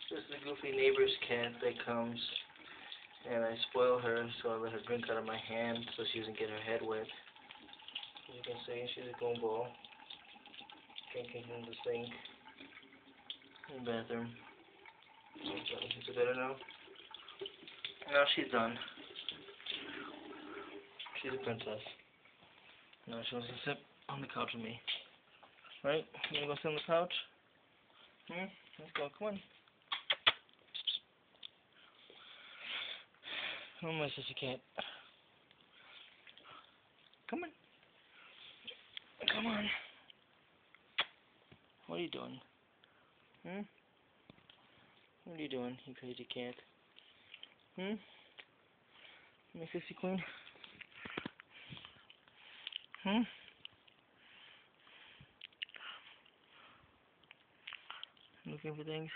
This is the goofy neighbor's cat that comes, and I spoil her, so I let her drink out of my hand so she doesn't get her head wet. As you can see, she's a goofball, drinking from the sink in the bathroom. Is it better now? Now she's done. She's a princess. Now she wants to sit on the couch with me. Right? You wanna go sit on the couch? Let's go, come on. Oh, my sister cat. Come on. Come on. What are you doing? What are you doing, you crazy cat? My sissy queen? Looking for things?